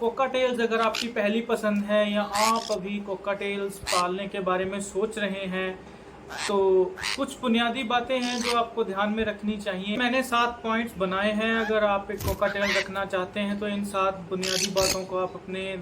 कोकाटेल्स अगर आपकी पहली पसंद है या आप अभी कोकाटेल्स पालने के बारे में सोच रहे हैं तो कुछ बुनियादी बातें हैं जो आपको ध्यान में रखनी चाहिए। मैंने 7 पॉइंट्स बनाए हैं। अगर आप एक कोकाटेल रखना चाहते हैं तो इन 7 बुनियादी बातों को आप अपने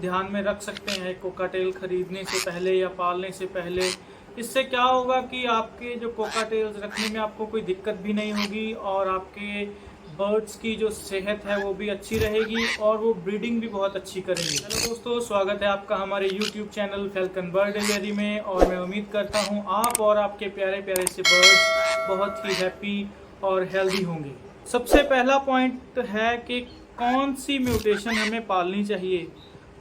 ध्यान में रख सकते हैं कोकाटेल खरीदने से पहले या पालने से पहले। इससे क्या होगा कि आपके जो कोकाटेल्स रखने में आपको कोई दिक्कत भी नहीं होगी और आपके बर्ड्स की जो सेहत है वो भी अच्छी रहेगी और वो ब्रीडिंग भी बहुत अच्छी करेंगे। हेलो दोस्तों, स्वागत है आपका हमारे YouTube channel falcon bird aviary में और मैं उम्मीद करता हूँ आप और आपके प्यारे प्यारे से बर्ड्स बहुत ही हैप्पी और हेल्दी होंगे। सबसे पहला पॉइंट है कि कौन सी म्यूटेशन हमें पालनी चाहिए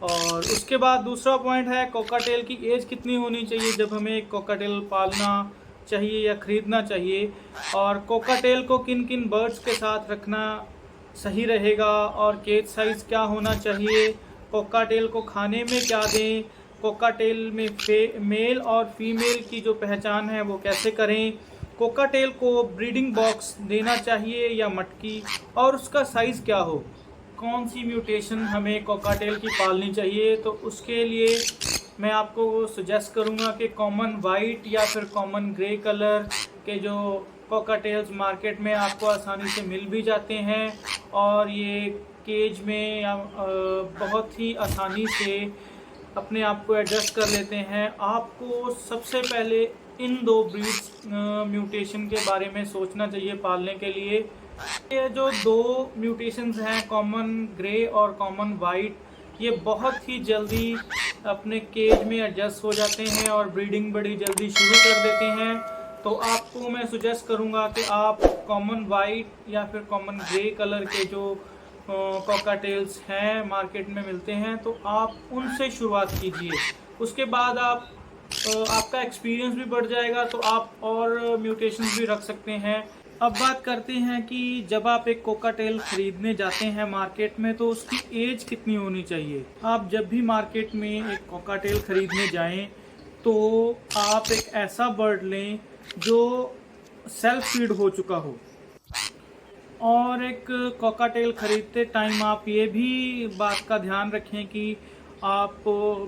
और उसके बाद दूसरा पॉइंट है कोकाटेल की एज कितनी होनी चाहिए जब हमें एक कोकाटेल पालना चाहिए या ख़रीदना चाहिए, और कोकाटेल को किन किन बर्ड्स के साथ रखना सही रहेगा और केज साइज़ क्या होना चाहिए, कोकाटेल को खाने में क्या दें, कोकाटेल में मेल और फीमेल की जो पहचान है वो कैसे करें, कोकाटेल को ब्रीडिंग बॉक्स देना चाहिए या मटकी और उसका साइज़ क्या हो, कौन सी म्यूटेशन हमें कोकाटेल की पालनी चाहिए। तो उसके लिए मैं आपको सजेस्ट करूंगा कि कॉमन वाइट या फिर कॉमन ग्रे कलर के जो कोकाटेल्स मार्केट में आपको आसानी से मिल भी जाते हैं और ये केज में या बहुत ही आसानी से अपने आप को एडजस्ट कर लेते हैं। आपको सबसे पहले इन 2 ब्रीड्स म्यूटेशन के बारे में सोचना चाहिए पालने के लिए। ये जो 2 म्यूटेशंस हैं कॉमन ग्रे और कॉमन वाइट, ये बहुत ही जल्दी अपने केज में एडजस्ट हो जाते हैं और ब्रीडिंग बड़ी जल्दी शुरू कर देते हैं। तो आपको मैं सुजेस्ट करूंगा कि आप कॉमन वाइट या फिर कॉमन ग्रे कलर के जो कोकाटेल्स हैं मार्केट में मिलते हैं तो आप उनसे शुरुआत कीजिए। उसके बाद आपका एक्सपीरियंस भी बढ़ जाएगा तो आप और म्यूटेशंस भी रख सकते हैं। अब बात करते हैं कि जब आप एक कोकाटेल खरीदने जाते हैं मार्केट में तो उसकी एज कितनी होनी चाहिए। आप जब भी मार्केट में एक कोकाटेल खरीदने जाएं तो आप एक ऐसा बर्ड लें जो सेल्फ फीड हो चुका हो, और एक कोकाटेल खरीदते टाइम आप ये भी बात का ध्यान रखें कि आप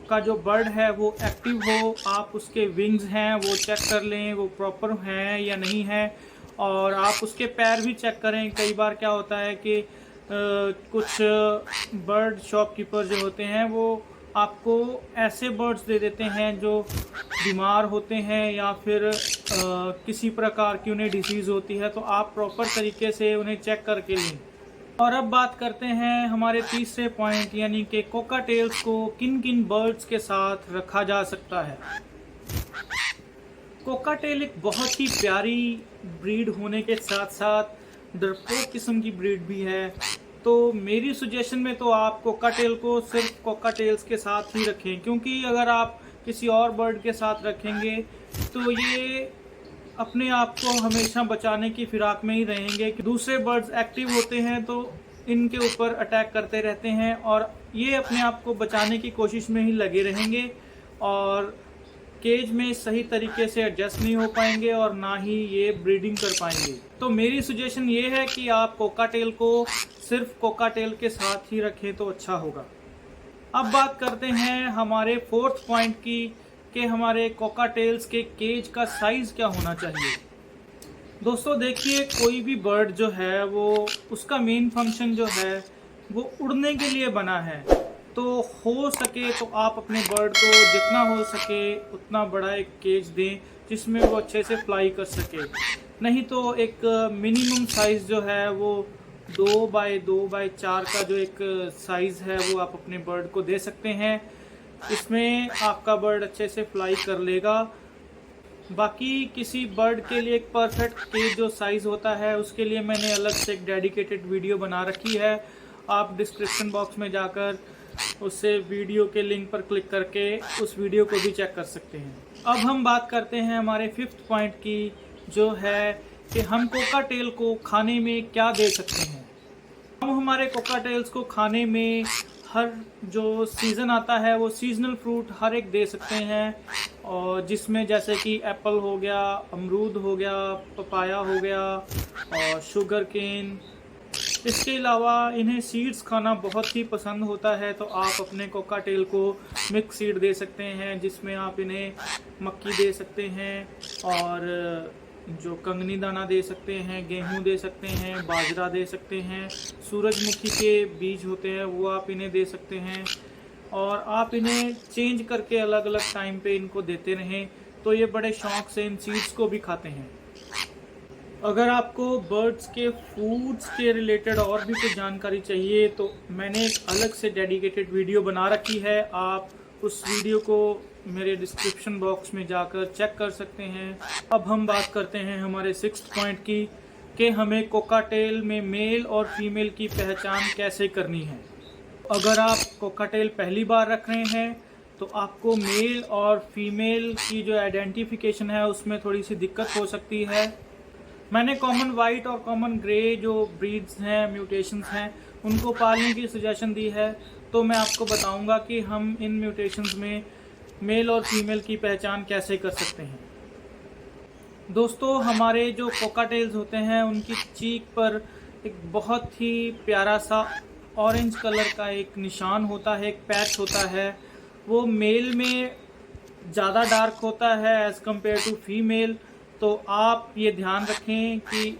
का जो बर्ड है वो एक्टिव हो, आप उसके विंग्स हैं वो चेक कर लें वो प्रॉपर हैं या नहीं है, और आप उसके पैर भी चेक करें। कई बार क्या होता है कि कुछ बर्ड शॉपकीपर जो होते हैं वो आपको ऐसे बर्ड्स दे देते हैं जो बीमार होते हैं या फिर किसी प्रकार की उन्हें डिसीज़ होती है, तो आप प्रॉपर तरीके से उन्हें चेक करके लें। और अब बात करते हैं हमारे तीसरे पॉइंट, यानी कि कोकाटेल्स को किन किन बर्ड्स के साथ रखा जा सकता है। कोकाटेल एक बहुत ही प्यारी ब्रीड होने के साथ साथ डरपोक किस्म की ब्रीड भी है। तो मेरी सजेशन में तो आप कोकाटेल को सिर्फ कोकाटेल्स के साथ ही रखें, क्योंकि अगर आप किसी और बर्ड के साथ रखेंगे तो ये अपने आप को हमेशा बचाने की फिराक में ही रहेंगे कि दूसरे बर्ड्स एक्टिव होते हैं तो इनके ऊपर अटैक करते रहते हैं और ये अपने आप को बचाने की कोशिश में ही लगे रहेंगे और केज में सही तरीके से एडजस्ट नहीं हो पाएंगे और ना ही ये ब्रीडिंग कर पाएंगे। तो मेरी सजेशन ये है कि आप कोकाटेल को सिर्फ कोकाटेल के साथ ही रखें तो अच्छा होगा। अब बात करते हैं हमारे 4th पॉइंट की कि हमारे कोकाटेल्स के केज का साइज़ क्या होना चाहिए। दोस्तों देखिए, कोई भी बर्ड जो है वो उसका मेन फंक्शन जो है वो उड़ने के लिए बना है। तो हो सके तो आप अपने बर्ड को जितना हो सके उतना बड़ा एक केज दें जिसमें वो अच्छे से फ्लाई कर सके, नहीं तो एक मिनिमम साइज़ जो है वो 2 बाय 2 बाय 4 का जो एक साइज़ है वो आप अपने बर्ड को दे सकते हैं। इसमें आपका बर्ड अच्छे से फ्लाई कर लेगा। बाकी किसी बर्ड के लिए एक परफेक्ट केज जो साइज़ होता है उसके लिए मैंने अलग से एक डेडिकेटेड वीडियो बना रखी है, आप डिस्क्रिप्शन बॉक्स में जाकर उससे वीडियो के लिंक पर क्लिक करके उस वीडियो को भी चेक कर सकते हैं। अब हम बात करते हैं हमारे 5th पॉइंट की, जो है कि हम कोकाटेल को खाने में क्या दे सकते हैं। हम हमारे कोकाटेल्स को खाने में हर जो सीज़न आता है वो सीजनल फ्रूट हर एक दे सकते हैं, और जिसमें जैसे कि एप्पल हो गया, अमरूद हो गया, पपाया हो गया और शुगर केन, इसके अलावा इन्हें सीड्स खाना बहुत ही पसंद होता है, तो आप अपने कोकाटेल को मिक्स सीड दे सकते हैं, जिसमें आप इन्हें मक्की दे सकते हैं और जो कंगनी दाना दे सकते हैं, गेहूं दे सकते हैं, बाजरा दे सकते हैं, सूरजमुखी के बीज होते हैं वो आप इन्हें दे सकते हैं। और आप इन्हें चेंज करके अलग अलग टाइम पे इनको देते रहें, तो ये बड़े शौक से इन सीड्स को भी खाते हैं। अगर आपको बर्ड्स के फूड्स के रिलेटेड और भी कुछ जानकारी चाहिए तो मैंने एक अलग से डेडिकेटेड वीडियो बना रखी है, आप उस वीडियो को मेरे डिस्क्रिप्शन बॉक्स में जाकर चेक कर सकते हैं। अब हम बात करते हैं हमारे 6th पॉइंट की, कि हमें कोकाटेल में मेल और फीमेल की पहचान कैसे करनी है। अगर आप कोकाटेल पहली बार रख रहे हैं तो आपको मेल और फीमेल की जो आइडेंटिफिकेशन है उसमें थोड़ी सी दिक्कत हो सकती है। मैंने कॉमन वाइट और कॉमन ग्रे जो ब्रीड्स हैं, म्यूटेशंस हैं, उनको पालने की सजेशन दी है, तो मैं आपको बताऊंगा कि हम इन म्यूटेशंस में मेल और फीमेल की पहचान कैसे कर सकते हैं। दोस्तों, हमारे जो कोकाटेल्स होते हैं उनकी चीक पर एक बहुत ही प्यारा सा ऑरेंज कलर का एक निशान होता है, एक पैच होता है। वो मेल में ज़्यादा डार्क होता है एज़ कम्पेयर टू फीमेल, तो आप ये ध्यान रखें कि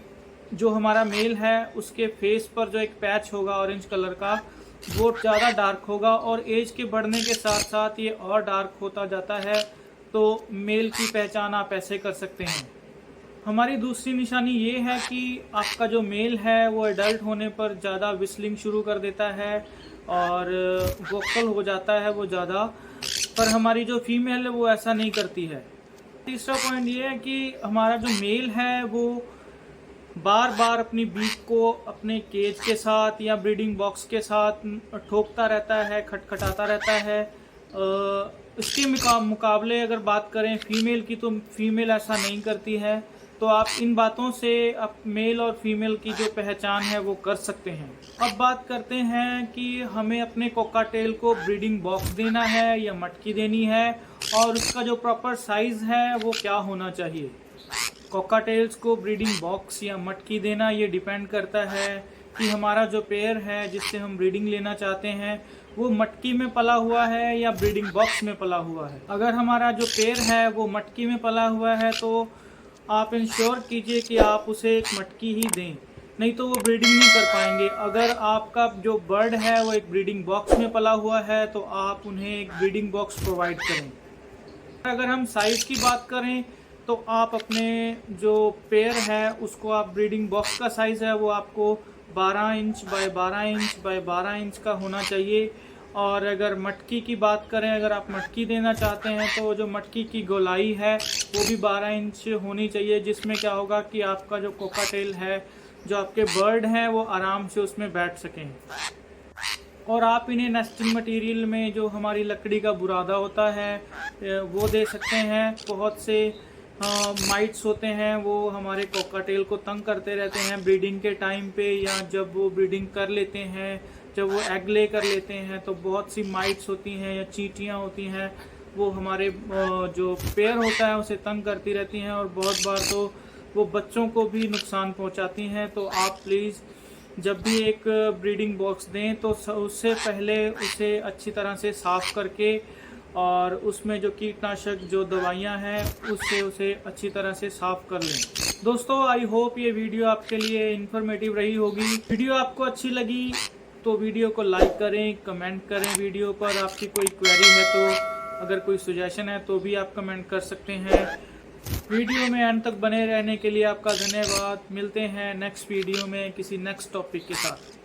जो हमारा मेल है उसके फेस पर जो एक पैच होगा ऑरेंज कलर का, वो ज़्यादा डार्क होगा और एज के बढ़ने के साथ साथ ये और डार्क होता जाता है। तो मेल की पहचान आप ऐसे कर सकते हैं। हमारी दूसरी निशानी ये है कि आपका जो मेल है वो एडल्ट होने पर ज़्यादा विस्लिंग शुरू कर देता है और वोकल हो जाता है वो ज़्यादा, पर हमारी जो फीमेल है वो ऐसा नहीं करती है। तीसरा पॉइंट ये है कि हमारा जो मेल है वो बार बार अपनी बीक को अपने केज के साथ या ब्रीडिंग बॉक्स के साथ ठोकता रहता है, खटखटाता रहता है। इसके मुकाबले अगर बात करें फीमेल की, तो फीमेल ऐसा नहीं करती है। तो आप इन बातों से आप मेल और फीमेल की जो पहचान है वो कर सकते हैं। अब बात करते हैं कि हमें अपने कोकाटेल को ब्रीडिंग बॉक्स देना है या मटकी देनी है, और उसका जो प्रॉपर साइज़ है वो क्या होना चाहिए। कोकाटेल्स को ब्रीडिंग बॉक्स या मटकी देना ये डिपेंड करता है कि हमारा जो पेयर है जिससे हम ब्रीडिंग लेना चाहते हैं वो मटकी में पला हुआ है या ब्रीडिंग बॉक्स में पला हुआ है। अगर हमारा जो पेयर है वो मटकी में पला हुआ है तो आप इंश्योर कीजिए कि आप उसे एक मटकी ही दें, नहीं तो वो ब्रीडिंग नहीं कर पाएंगे। अगर आपका जो बर्ड है वो एक ब्रीडिंग बॉक्स में पला हुआ है तो आप उन्हें एक ब्रीडिंग बॉक्स प्रोवाइड करें। अगर हम साइज़ की बात करें तो आप अपने जो पेयर है उसको आप ब्रीडिंग बॉक्स का साइज़ है वो आपको 12 inch by 12 inch by 12 inch का होना चाहिए। और अगर मटकी की बात करें, अगर आप मटकी देना चाहते हैं तो जो मटकी की गोलाई है वो भी 12 इंच होनी चाहिए, जिसमें क्या होगा कि आपका जो कोकाटेल है, जो आपके बर्ड हैं, वो आराम से उसमें बैठ सकें। और आप इन्हें नेस्टिंग मटेरियल में जो हमारी लकड़ी का बुरादा होता है वो दे सकते हैं। बहुत से माइट्स होते हैं वो हमारे कोकाटेल को तंग करते रहते हैं ब्रीडिंग के टाइम पे, या जब वो ब्रीडिंग कर लेते हैं, जब वो एग ले कर लेते हैं, तो बहुत सी माइट्स होती हैं या चींटियाँ होती हैं, वो हमारे जो पेयर होता है उसे तंग करती रहती हैं और बहुत बार तो वो बच्चों को भी नुकसान पहुंचाती हैं। तो आप प्लीज़ जब भी एक ब्रीडिंग बॉक्स दें तो उससे पहले उसे अच्छी तरह से साफ़ करके और उसमें जो कीटनाशक जो दवाइयाँ हैं उससे उसे अच्छी तरह से साफ़ कर लें। दोस्तों, आई होप ये वीडियो आपके लिए इन्फॉर्मेटिव रही होगी। वीडियो आपको अच्छी लगी तो वीडियो को लाइक करें, कमेंट करें। वीडियो पर आपकी कोई क्वेरी है तो अगर कोई सजेशन है तो भी आप कमेंट कर सकते हैं। वीडियो में एंड तक बने रहने के लिए आपका धन्यवाद। मिलते हैं नेक्स्ट वीडियो में किसी नेक्स्ट टॉपिक के साथ।